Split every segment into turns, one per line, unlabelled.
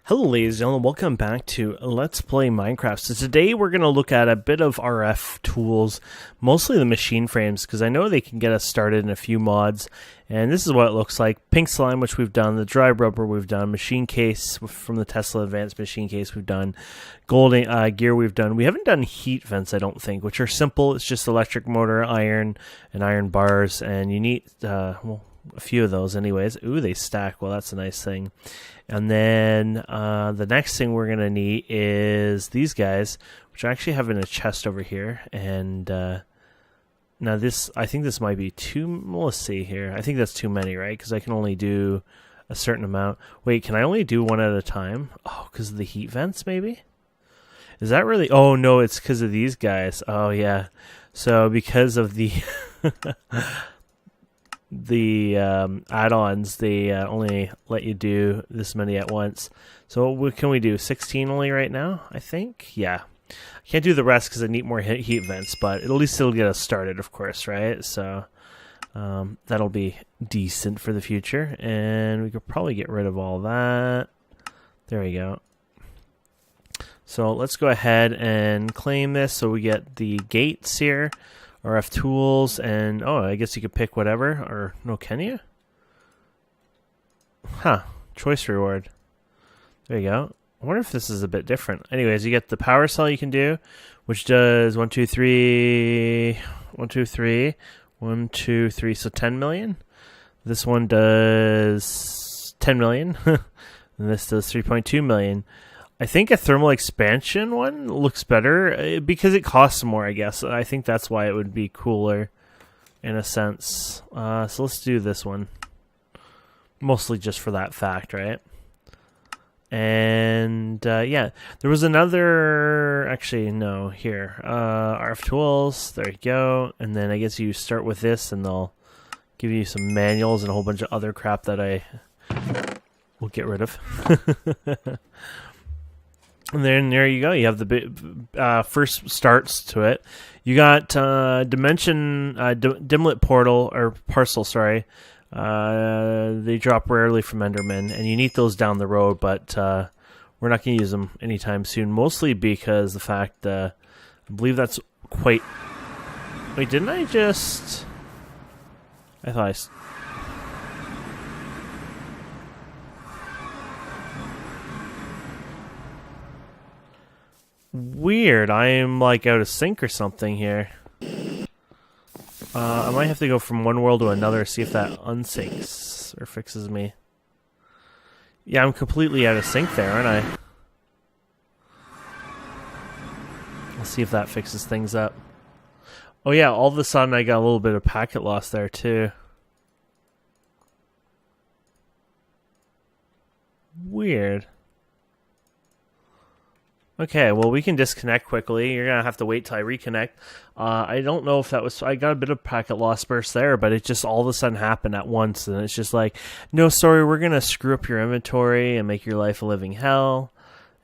Hello ladies and gentlemen, welcome back to Let's Play Minecraft. So today we're going to look at a bit of RF tools, mostly the machine frames, because I know they can get us started in a few mods. And this is what it looks like. Pink slime, which we've done, the dry rubber we've done, machine case from the Tesla Advanced machine case we've done, gold gear we've done. We haven't done heat vents, I don't think, which are simple. It's just electric motor, iron, and iron bars, and you need, well, a few of those anyways. Ooh, they stack. Well, that's a nice thing. And then the next thing we're going to need is these guys, which I actually have in a chest over here. And now this, I think this might be too, well, let's see here. I think that's too many, right? Because I can only do a certain amount. Wait, can I only do one at a time? Oh, because of the heat vents, maybe? Is that really? Oh, no, it's because of these guys. Oh, yeah. So because of the... the add-ons, they only let you do this many at once. So what can we do? 16 only right now, I think? Yeah. I can't do the rest because I need more heat vents, but at least it'll get us started, of course, right? So that'll be decent for the future. And we could probably get rid of all that. There we go. So let's go ahead and claim this so we get the gates here. RFTools, and oh, I guess you could pick whatever, or no, can you? Huh, choice reward. There you go. I wonder if this is a bit different. Anyways, you get the power cell you can do, which does 1, 2, 3, 1, 2, 3, 1, 2, 3, so 10 million. This one does 10 million, and this does 3.2 million. I think a thermal expansion one looks better because it costs more, I guess. I think that's why it would be cooler in a sense. So let's do this one. Mostly just for that fact, right? And yeah, there was another, actually, no, here. RFTools, there you go. And then I guess you start with this and they'll give you some manuals and a whole bunch of other crap that I will get rid of. And then there you go. You have the first starts to it. You got dimlet portal or parcel. Sorry, they drop rarely from Enderman, and you need those down the road. But we're not going to use them anytime soon. Mostly because the fact I believe that's quite. Wait, didn't I just? I thought I. Weird, I am like out of sync or something here. I might have to go from one world to another, see if that unsyncs or fixes me. Yeah, I'm completely out of sync there, aren't I? Let's see if that fixes things up. Oh yeah, all of a sudden I got a little bit of packet loss there too. Weird. Okay, well, we can disconnect quickly. You're going to have to wait till I reconnect. I don't know if that was... I got a bit of packet loss burst there, but it just all of a sudden happened at once. And it's just like, no, sorry, we're going to screw up your inventory and make your life a living hell.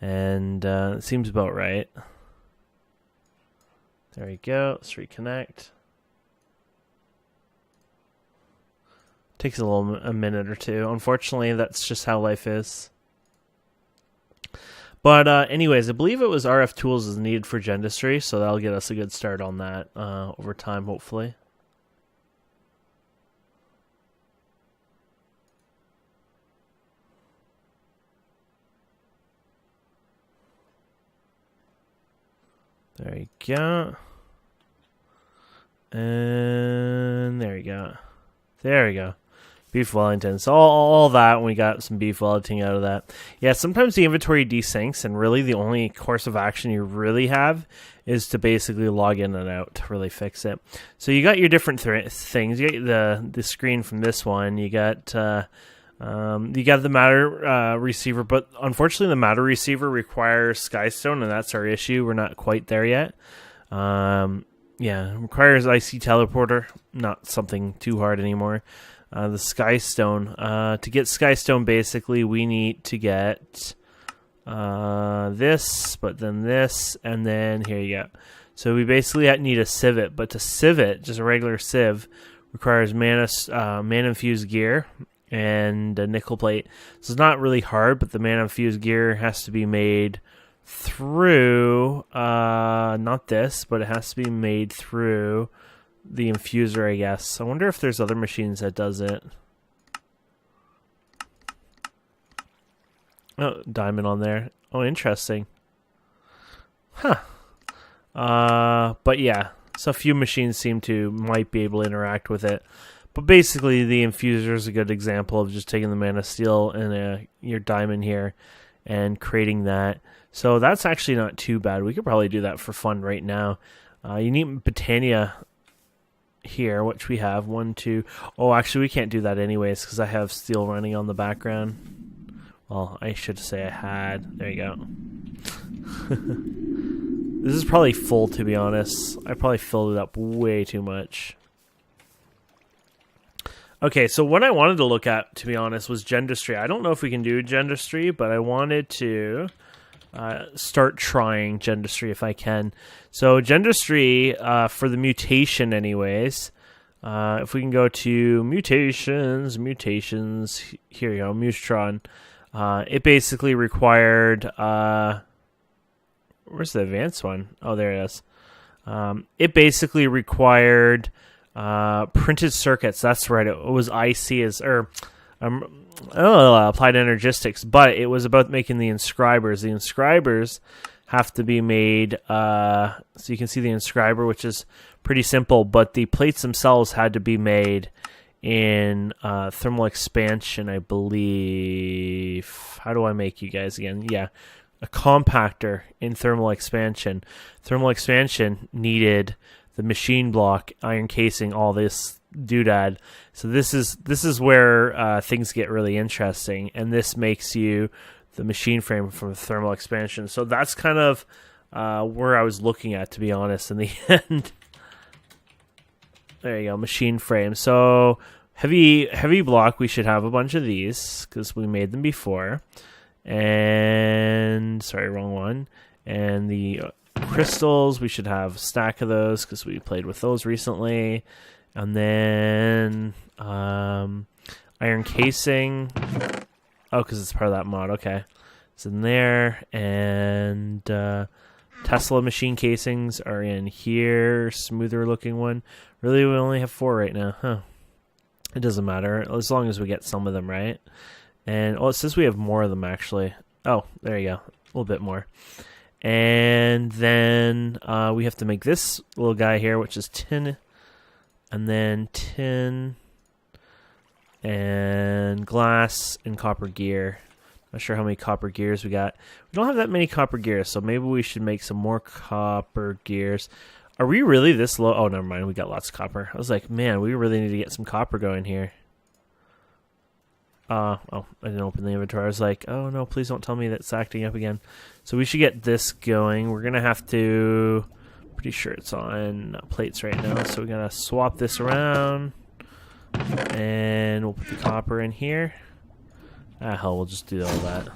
And it seems about right. There we go. Let's reconnect. Takes a minute or two. Unfortunately, that's just how life is. But anyways, I believe it was RFTools is needed for Gendustry, so that'll get us a good start on that over time, hopefully. There you go. And there you go. There we go. Beef Wellington. So all that, and we got some beef Wellington out of that. Yeah, sometimes the inventory desyncs, and really the only course of action you really have is to basically log in and out to really fix it. So you got your different things. You got the screen from this one. You got the matter receiver, but unfortunately the matter receiver requires Skystone, and that's our issue. We're not quite there yet. Yeah, it requires IC teleporter. Not something too hard anymore. The Skystone. To get Skystone, basically, we need to get this, but then this, and then here you go. So we basically need a civet, but to civet, just a regular civ, requires mana infused gear, and a nickel plate. So it's not really hard, but the mana infused gear has to be made through, not this, but it has to be made through the infuser, I guess. I wonder if there's other machines that does it. Oh, diamond on there. Oh, interesting. Huh. But yeah, so a few machines might be able to interact with it. But basically, the infuser is a good example of just taking the mana steel and your diamond here and creating that. So that's actually not too bad. We could probably do that for fun right now. You need Botania here, which we have. 1, 2. Oh, actually, we can't do that anyways because I have steel running on the background. Well, I should say I had. There you go. This is probably full, to be honest. I probably filled it up way too much. Okay, so what I wanted to look at, to be honest, was Gendustry. I don't know if we can do Gendustry, but I wanted to start trying Gendustry if I can. So Gendustry, for the mutation anyways, if we can go to mutations, here you go, Mutron. It basically required, where's the advanced one? Oh, there it is. It basically required printed circuits. That's right. It was IC applied energistics, but it was about making the inscribers. The inscribers have to be made, so you can see the inscriber, which is pretty simple, but the plates themselves had to be made in thermal expansion, I believe. How do I make you guys again? Yeah, a compactor in thermal expansion. Thermal expansion needed the machine block, iron casing, all this doodad. So this is where things get really interesting, and this makes you the machine frame from thermal expansion. So that's kind of where I was looking at, to be honest, in the end. There you go, machine frame. So heavy block, we should have a bunch of these because we made them before. And sorry, wrong one. And the crystals, we should have a stack of those because we played with those recently. And then iron casing. Oh, because it's part of that mod. Okay, it's in there. And Tesla machine casings are in here. Smoother looking one. Really, we only have 4 right now, huh? It doesn't matter as long as we get some of them, right? And it says we have more of them actually. Oh, there you go, a little bit more. And then we have to make this little guy here, which is tin, and then tin and glass and copper gear. Not sure how many copper gears we got. We don't have that many copper gears, so maybe we should make some more copper gears. Are we really this low? Oh, never mind. We got lots of copper. I was like, man, we really need to get some copper going here. Oh, I didn't open the inventory. I was like, oh no, please don't tell me that's acting up again. So we should get this going. We're going to have to, pretty sure it's on plates right now. So we're going to swap this around. And we'll put the copper in here. Ah, hell, we'll just do all that.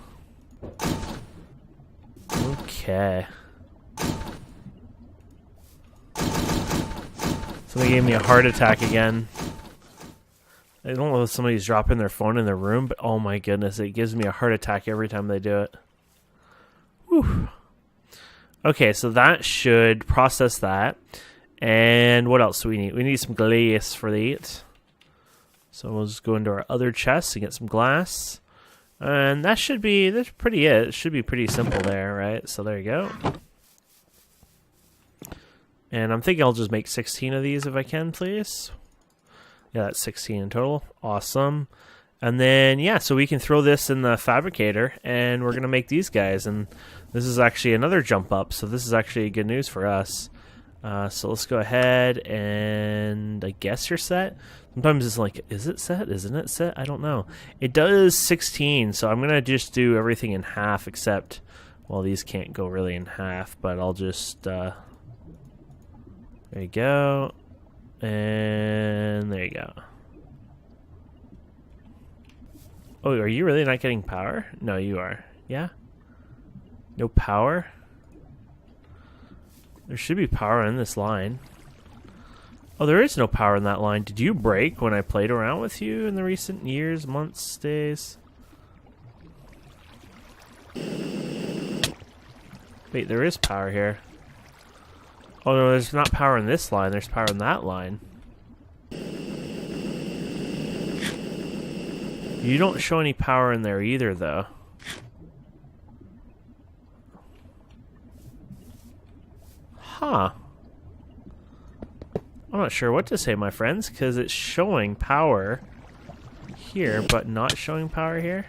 Okay. Somebody gave me a heart attack again. I don't know if somebody's dropping their phone in their room, but oh my goodness, it gives me a heart attack every time they do it. Whew. Okay, so that should process that. And what else do we need? We need some glass for that. So we'll just go into our other chest and get some glass. And that's pretty it. It should be pretty simple there, right? So there you go. And I'm thinking I'll just make 16 of these if I can, please. Yeah, that's 16 in total. Awesome. And then, yeah, so we can throw this in the fabricator, and we're going to make these guys. And this is actually another jump up, so this is actually good news for us. So let's go ahead, and I guess you're set. Sometimes it's like, is it set? Isn't it set? I don't know. It does 16, so I'm going to just do everything in half, except, well, these can't go really in half, but I'll just... there you go. And there you go. Oh, are you really not getting power? No, you are. Yeah? No power? There should be power in this line. Oh, there is no power in that line. Did you break when I played around with you in the recent years, months, days? Wait, there is power here. Oh no, there's not power in this line, there's power in that line. You don't show any power in there either, though. Huh. I'm not sure what to say, my friends, because it's showing power here, but not showing power here.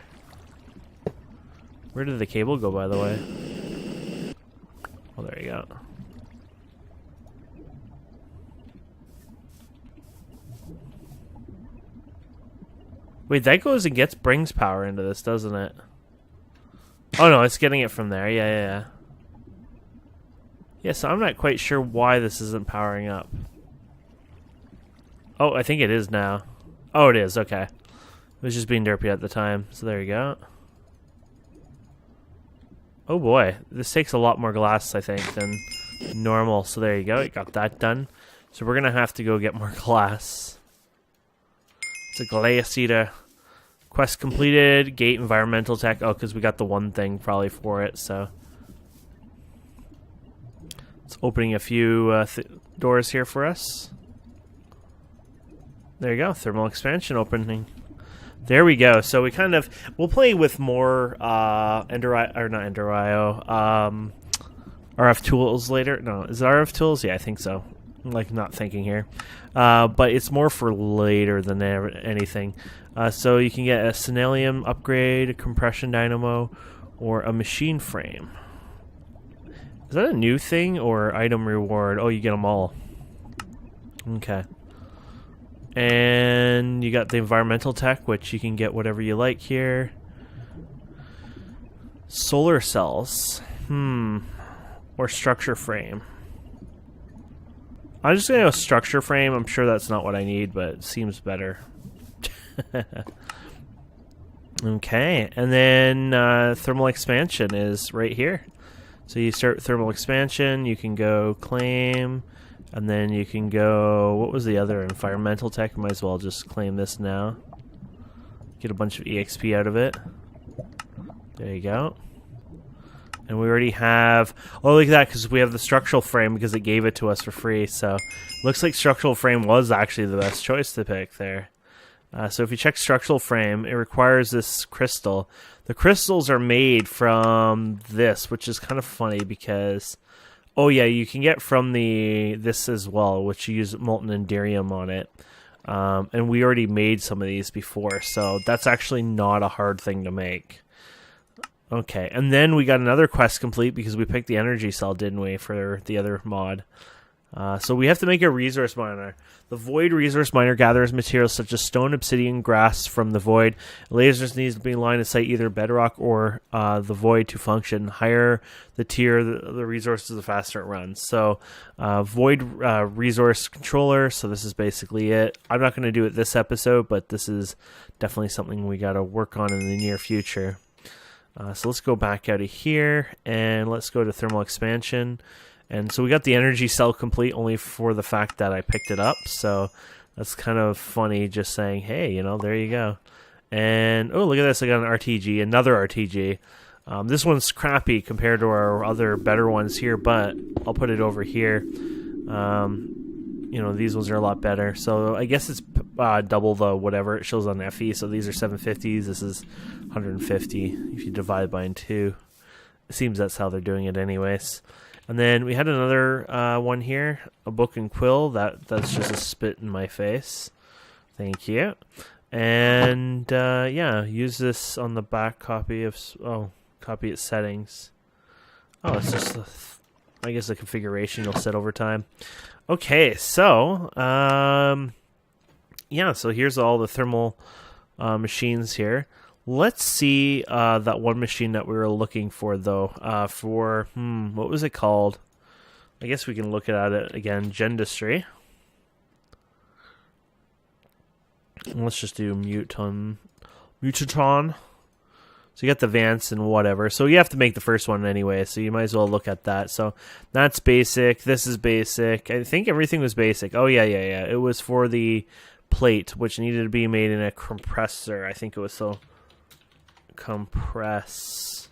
Where did the cable go, by the way? Oh, there you go. Wait, that goes and brings power into this, doesn't it? Oh no, it's getting it from there. Yeah. Yeah, so I'm not quite sure why this isn't powering up. Oh, I think it is now. Oh, it is. Okay. It was just being derpy at the time. So there you go. Oh boy, this takes a lot more glass, I think, than normal. So there you go. It got that done. So we're gonna have to go get more glass. It's a glass eater. Quest completed. Gate environmental tech. Oh, because we got the one thing probably for it. So it's opening a few doors here for us. There you go. Thermal expansion opening. There we go. So we we'll play with more RFTools later. No, is it RFTools? Yeah, I think so. I'm like not thinking here. But it's more for later than anything. So you can get a Senalium upgrade, a compression dynamo, or a machine frame. Is that a new thing or item reward? Oh, you get them all. Okay. And you got the environmental tech, which you can get whatever you like here. Solar cells. Or structure frame. I'm just going to go structure frame. I'm sure that's not what I need, but it seems better. Okay, and then thermal expansion is right here. So you start thermal expansion, you can go claim, and then you can go, what was the other environmental tech? Might as well just claim this now. Get a bunch of EXP out of it. There you go. And we already have, oh look at that, because we have the structural frame because it gave it to us for free. So looks like structural frame was actually the best choice to pick there. So if you check structural frame, it requires this crystal. The crystals are made from this, which is kind of funny because, oh yeah, you can get from this as well, which you use molten enderium on it. And we already made some of these before, so that's actually not a hard thing to make. Okay, and then we got another quest complete because we picked the energy cell, didn't we, for the other mod. So we have to make a resource miner. The void resource miner gathers materials such as stone, obsidian, grass from the void. Lasers needs to be in line of sight either bedrock or the void to function. Higher the tier, the resources, the faster it runs. So void resource controller. So this is basically it. I'm not going to do it this episode, but this is definitely something we got to work on in the near future. So let's go back out of here and let's go to thermal expansion. And so we got the energy cell complete only for the fact that I picked it up. So that's kind of funny just saying, hey, you know, there you go. And, oh, look at this. I got an RTG, another RTG. This one's crappy compared to our other better ones here, but I'll put it over here. You know, these ones are a lot better. So I guess it's double the whatever it shows on FE. So these are 750s. This is 150 if you divide by 2. It seems that's how they're doing it anyways. And then we had another one here, a book and quill. That's just a spit in my face. Thank you. And yeah, use this on the back copy of. Oh, copy its settings. Oh, it's just I guess the configuration you'll set over time. Okay, so yeah, so here's all the thermal machines here. Let's see that one machine that we were looking for, though. For, what was it called? I guess we can look at it again. Gendustry. Let's just do Mutaton. So you got the Vance and whatever. So you have to make the first one anyway, so you might as well look at that. So that's basic. This is basic. I think everything was basic. Oh, yeah. It was for the plate, which needed to be made in a compressor. I think it was so... Compress...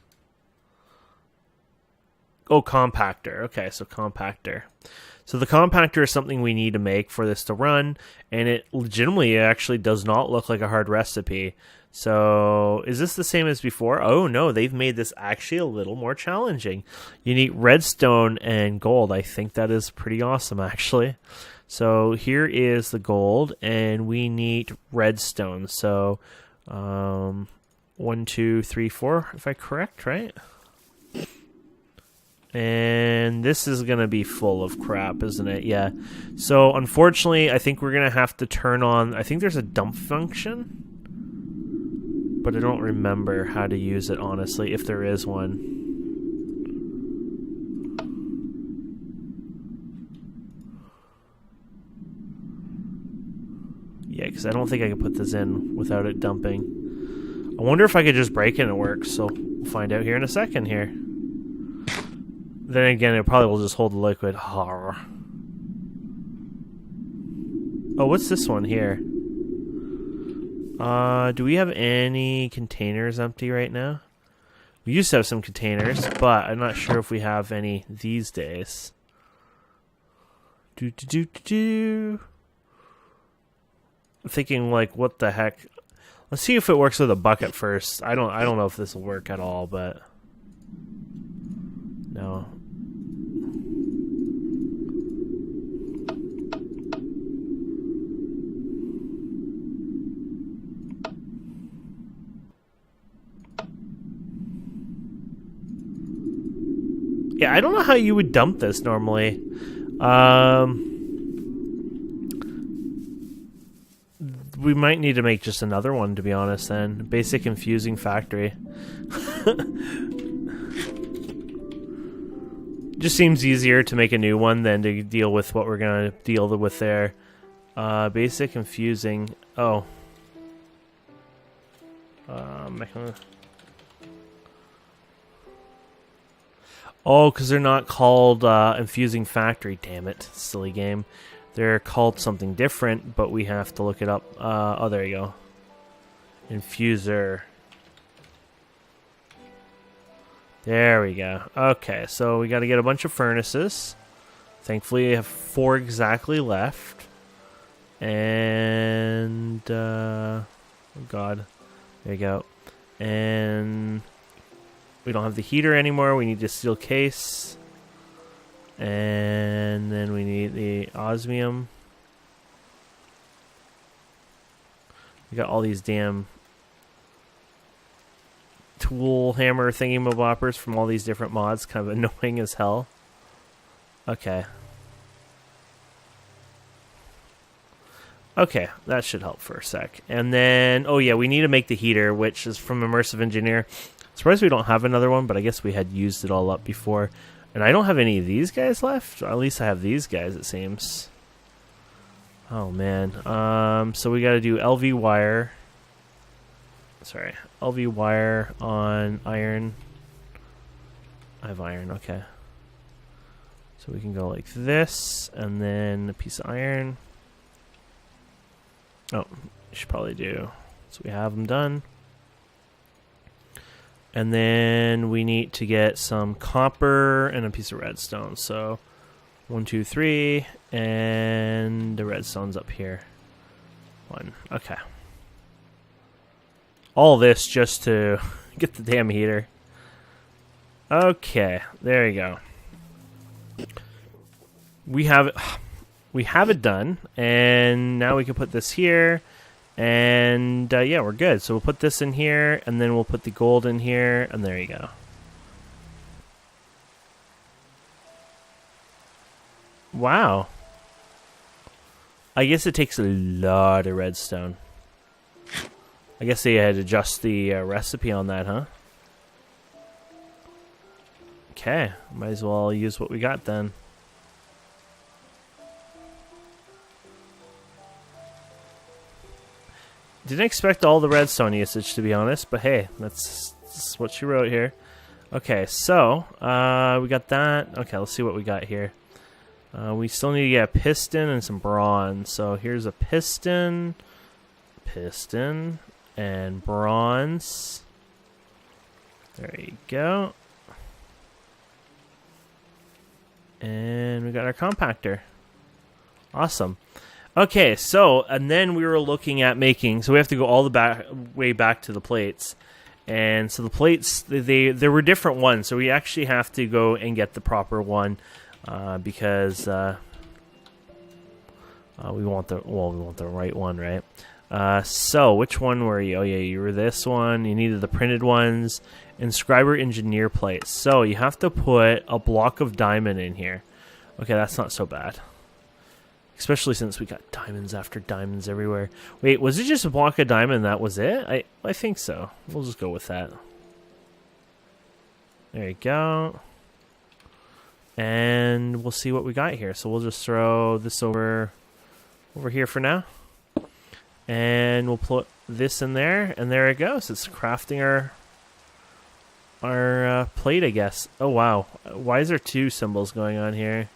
Oh, compactor. Okay, so compactor. So the compactor is something we need to make for this to run, and it legitimately actually does not look like a hard recipe. So is this the same as before? Oh no, they've made this actually a little more challenging. You need redstone and gold. I think that is pretty awesome actually. So here is the gold, and we need redstone. So 1, 2, 3, 4, if I'm correct, right? And this is going to be full of crap, isn't it? Yeah. So unfortunately, I think we're going to have to turn on... I think there's a dump function, but I don't remember how to use it, honestly, if there is one. Yeah, because I don't think I can put this in without it dumping. I wonder if I could just break it and it works, so we'll find out here in a second here. Then again, it probably will just hold the liquid. Oh, what's this one here? Do we have any containers empty right now? We used to have some containers, but I'm not sure if we have any these days. I'm thinking, like, what the heck? Let's see if it works with a bucket first. I don't know if this will work at all, but no. Yeah, I don't know how you would dump this normally. We might need to make just another one, to be honest, then. Basic infusing factory. Just seems easier to make a new one than to deal with what we're going to deal with there. Basic infusing... Oh. Oh, because they're not called Infusing Factory. Damn it. Silly game. They're called something different, but we have to look it up. Oh, there you go. Infuser. There we go. Okay, so we got to get a bunch of furnaces. Thankfully, I have 4 exactly left. And... oh, God. There you go. And... we don't have the heater anymore. We need the steel case. And then we need the osmium. We got all these damn tool hammer thingy-maboppers from all these different mods. Kind of annoying as hell. Okay. Okay, that should help for a sec. And then, oh yeah, we need to make the heater, which is from Immersive Engineer. Surprised we don't have another one, but I guess we had used it all up before. And I don't have any of these guys left. Or at least I have these guys, it seems. Oh, man. So we got to do LV wire. Sorry. LV wire on iron. I have iron, okay. So we can go like this, and then a piece of iron. Oh, we should probably do. So we have them done. And then we need to get some copper and a piece of redstone. So 1, 2, 3, and the redstone's up here. 1. Okay. All this just to get the damn heater. Okay, there you go. We have it done, and now we can put this here. And yeah, we're good. So we'll put this in here, and then we'll put the gold in here, and there you go. Wow. I guess it takes a lot of redstone. I guess they had to adjust the recipe on that, huh? Okay, might as well use what we got then. Didn't expect all the redstone usage, to be honest, but hey, that's That's what she wrote here. Okay, so we got that. Okay, let's see what we got here. We still need to get a piston and some bronze. So here's a piston, and bronze. There you go. And we got our compactor. Awesome. Okay, so, and then we were looking at making, so we have to go all the way back to the plates. And so the plates, there were different ones, so we actually have to go and get the proper one because we want the right one, right? So which one were you? Oh yeah, you were this one. You needed the printed ones. Inscriber engineer plates. So you have to put a block of diamond in here. Okay, that's not so bad. Especially since we got diamonds after diamonds everywhere. Wait, was it just a block of diamond? That was it? I think so. We'll just go with that. There you go. And we'll see what we got here. So we'll just throw this over here for now. And we'll put this in there. And there it goes. It's crafting our plate, I guess. Oh, wow. Why is there two symbols going on here?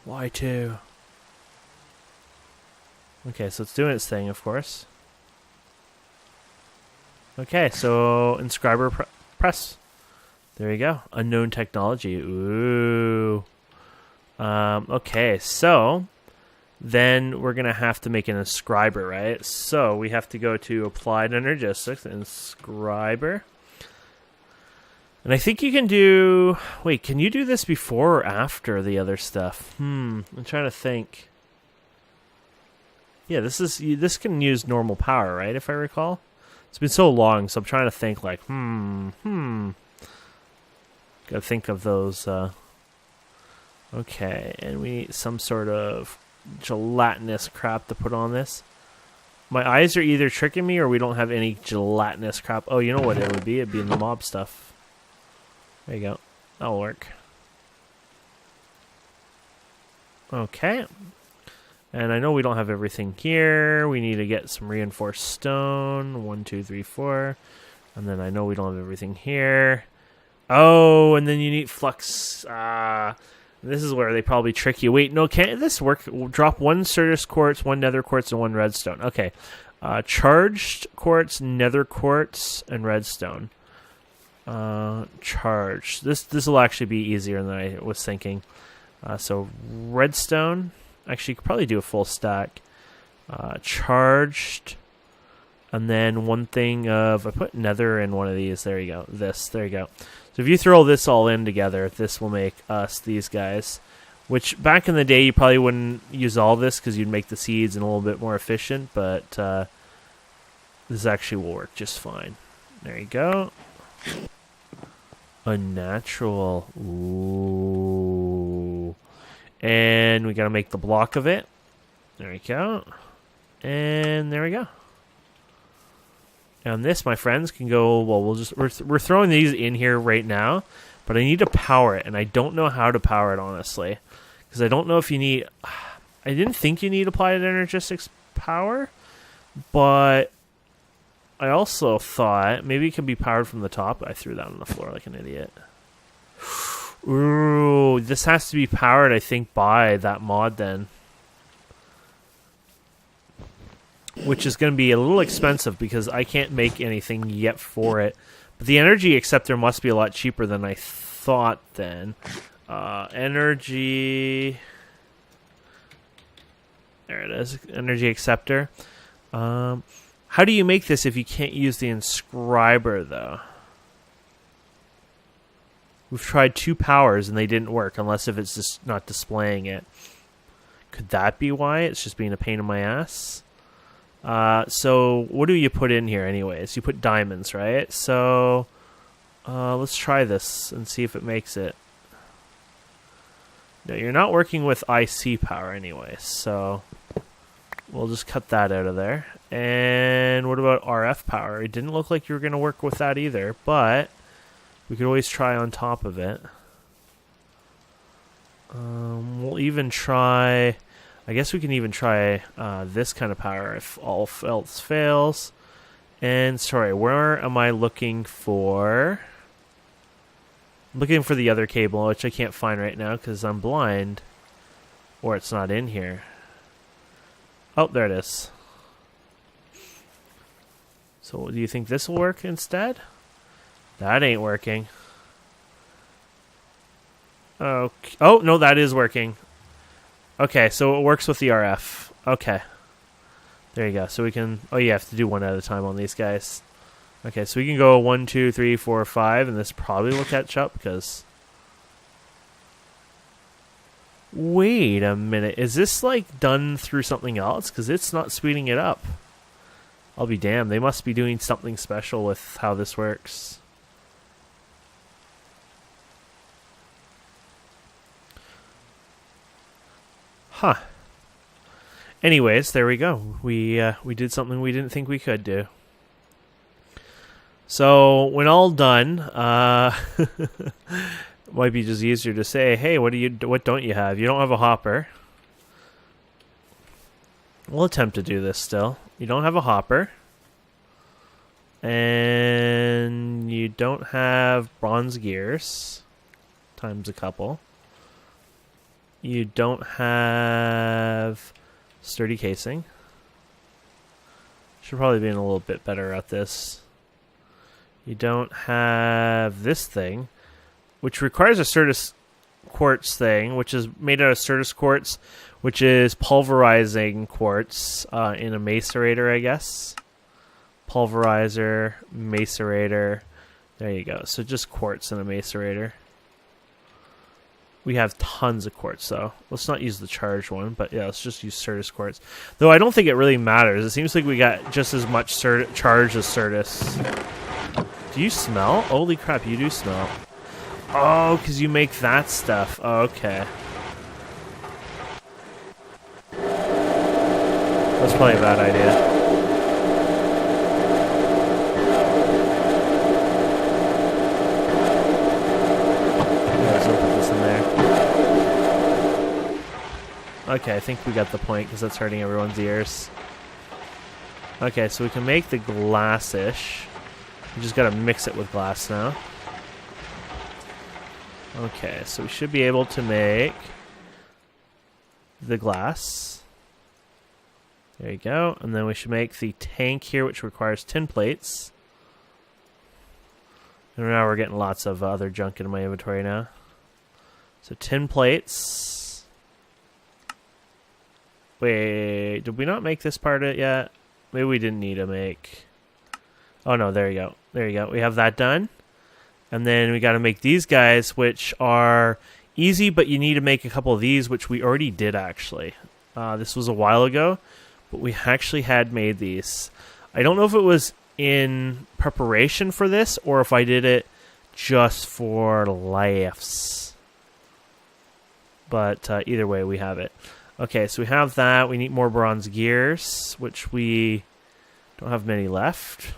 Why two? Okay, so it's doing its thing, of course. Okay, so Inscriber press. There you go. Unknown technology. Ooh. Okay, so then we're going to have to make an Inscriber, right? So we have to go to Applied Energistics, Inscriber. And I think you can do... Wait, can you do this before or after the other stuff? I'm trying to think. Yeah, this can use normal power, right, if I recall? It's been so long, so I'm trying to think like, Gotta think of those, Okay, and we need some sort of gelatinous crap to put on this. My eyes are either tricking me or we don't have any gelatinous crap. Oh, you know what it would be? It'd be in the mob stuff. There you go. That'll work. Okay. And I know we don't have everything here. We need to get some reinforced stone. 1, 2, 3, 4. And then I know we don't have everything here. Oh, and then you need flux. This is where they probably trick you. Wait, no, can't this work? We'll drop 1 Certus quartz, 1 nether quartz, and 1 redstone. Okay. Charged quartz, nether quartz, and redstone. Charged. This will actually be easier than I was thinking. So redstone. Actually, you could probably do a full stack. Charged. And then one thing of... I put nether in one of these. There you go. There you go. So if you throw this all in together, this will make us these guys. Which, back in the day, you probably wouldn't use all this because you'd make the seeds a little bit more efficient. But this actually will work just fine. There you go. Unnatural. Ooh. And we gotta make the block of it. There we go. And there we go. And this, my friends, can go... Well, we're throwing these in here right now, but I need to power it, and I don't know how to power it, honestly. Because I don't know if you need... I didn't think you need Applied Energistics power, but I also thought maybe it can be powered from the top. I threw that on the floor like an idiot. Ooh, this has to be powered, I think, by that mod then. Which is going to be a little expensive because I can't make anything yet for it. But the energy acceptor must be a lot cheaper than I thought then. Energy... There it is. Energy acceptor. How do you make this if you can't use the inscriber, though? We've tried 2 powers and they didn't work, unless if it's just not displaying it. Could that be why? It's just being a pain in my ass? So what do you put in here anyways? You put diamonds, right? So let's try this and see if it makes it. No, you're not working with IC power anyways, so we'll just cut that out of there. And what about RF power? It didn't look like you were going to work with that either, but we could always try on top of it. We'll even try... I guess we can even try this kind of power if all else fails. And sorry, where am I looking for? I'm looking for the other cable, which I can't find right now because I'm blind. Or it's not in here. Oh, there it is. So do you think this will work instead? That ain't working. Okay. Oh, no, that is working. Okay, so it works with the RF. Okay. There you go. So we can... Oh, you have to do one at a time on these guys. Okay, so we can go 1, 2, 3, 4, 5, and this probably will catch up because... Wait a minute. Is this, like, done through something else? Because it's not speeding it up. I'll be damned. They must be doing something special with how this works. Huh. Anyways, there we go. We did something we didn't think we could do. So when all done, might be just easier to say, hey, what don't you have? You don't have a hopper. We'll attempt to do this still. You don't have a hopper. And you don't have bronze gears. Times a couple. You don't have sturdy casing. Should probably be a little bit better at this. You don't have this thing, which requires a Certus quartz thing, which is made out of Certus quartz, which is pulverizing quartz in a macerator, I guess. Pulverizer, macerator. There you go. So just quartz in a macerator. We have tons of quartz, though. Let's not use the charged one, but yeah, let's just use Certus quartz. Though I don't think it really matters. It seems like we got just as much charge as Certus. Do you smell? Holy crap, you do smell. Oh, because you make that stuff. Oh, okay. That's probably a bad idea. Okay, I think we got the point because that's hurting everyone's ears. Okay, so we can make the glass-ish. We just gotta mix it with glass now. Okay, so we should be able to make the glass. There you go. And then we should make the tank here, which requires tin plates. And now we're getting lots of other junk in my inventory now. So tin plates. Wait, did we not make this part of it yet? Maybe we didn't need to make... Oh no, there you go. There you go. We have that done. And then we got to make these guys, which are easy, but you need to make a couple of these, which we already did actually. This was a while ago, but we actually had made these. I don't know if it was in preparation for this or if I did it just for laughs. But either way, we have it. Okay, so we have that. We need more bronze gears, which we don't have many left.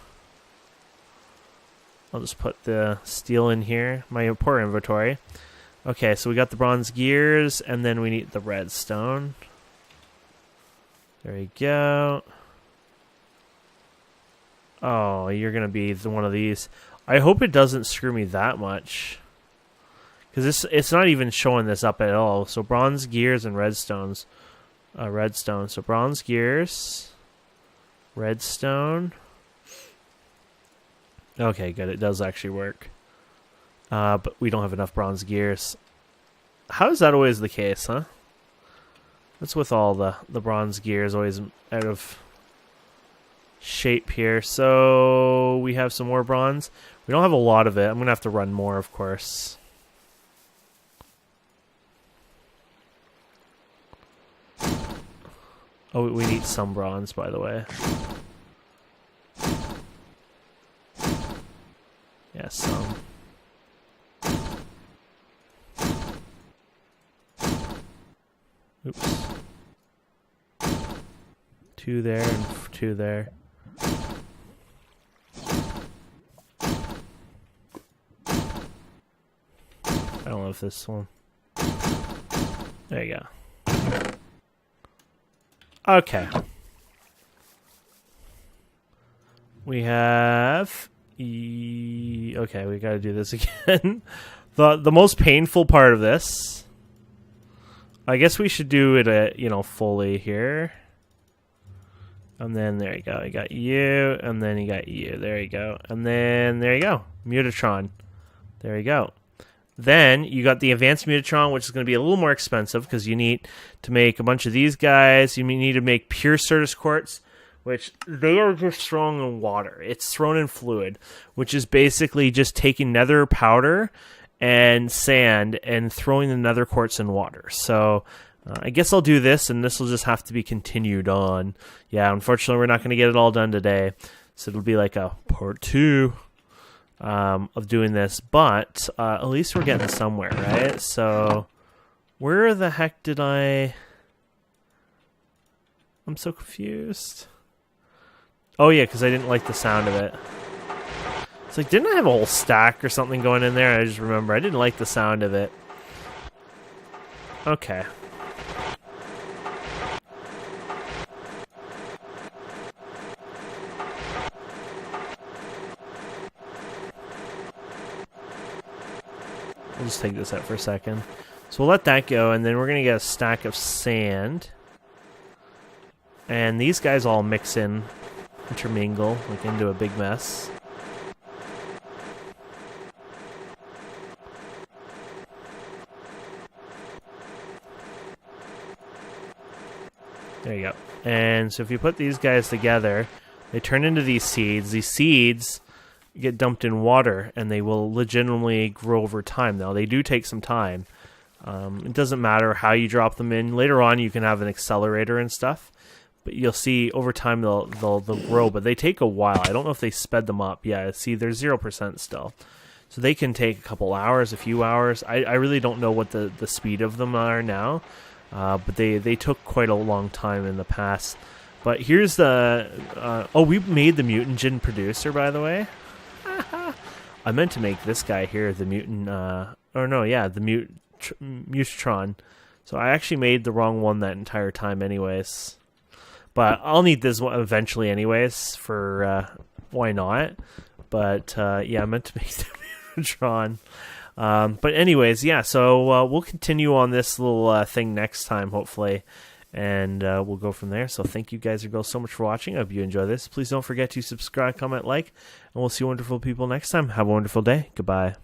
I'll just put the steel in here. My poor inventory. Okay, so we got the bronze gears, and then we need the redstone. There we go. Oh, you're going to be one of these. I hope it doesn't screw me that much. Because it's not even showing this up at all. So bronze gears and redstones. Redstone. So bronze gears. Redstone. Okay, good. It does actually work. But we don't have enough bronze gears. How is that always the case, huh? What's with all the bronze gears always out of shape here? So we have some more bronze. We don't have a lot of it. I'm going to have to run more, of course. Oh, we need some bronze, by the way. Yeah, some. Oops. 2 there and 2 there. I don't know if this one. There you go. Okay. we have... Okay, we gotta do this again. The most painful part of this... I guess we should do it, fully here. And then there you go. You got you, and then you got you. There you go. And then there you go. Mutatron. There you go. Then you got the advanced Mutatron, which is going to be a little more expensive because you need to make a bunch of these guys. You need to make pure Certus quartz, which they are just thrown in water. It's thrown in fluid, which is basically just taking nether powder and sand and throwing the nether quartz in water. So I guess I'll do this, and this will just have to be continued on. Yeah, unfortunately, we're not going to get it all done today, so it'll be like a part 2 of doing this. But at least we're getting somewhere, right? So where the heck did I'm so confused. Oh yeah, because I didn't like the sound of it. It's like, didn't I have a whole stack or something going in there? I just remember I didn't like the sound of it. Okay. We'll just take this out for a second. So we'll let that go, and then we're going to get a stack of sand. And these guys all mix in, intermingle, like into a big mess. There you go. And so if you put these guys together, they turn into these seeds. These seeds get dumped in water, and they will legitimately grow over time. Now, they do take some time. It doesn't matter how you drop them in. Later on, you can have an accelerator and stuff. But you'll see over time they'll grow, but they take a while. I don't know if they sped them up. Yeah, see, they're 0% still. So they can take a couple hours, a few hours. I really don't know what the speed of them are now. But they took quite a long time in the past. But here's the... oh, we made the mutagen producer, by the way. I meant to make this guy here, the mutant... the Mutatron. So I actually made the wrong one that entire time anyways. But I'll need this one eventually anyways for... why not? But yeah, I meant to make the Mutatron. But anyways, yeah, so we'll continue on this little thing next time, hopefully, and we'll go from there. So thank you guys and girls so much for watching. I hope you enjoy this. Please don't forget to subscribe, comment, like, and we'll see wonderful people next time. Have a wonderful day. Goodbye.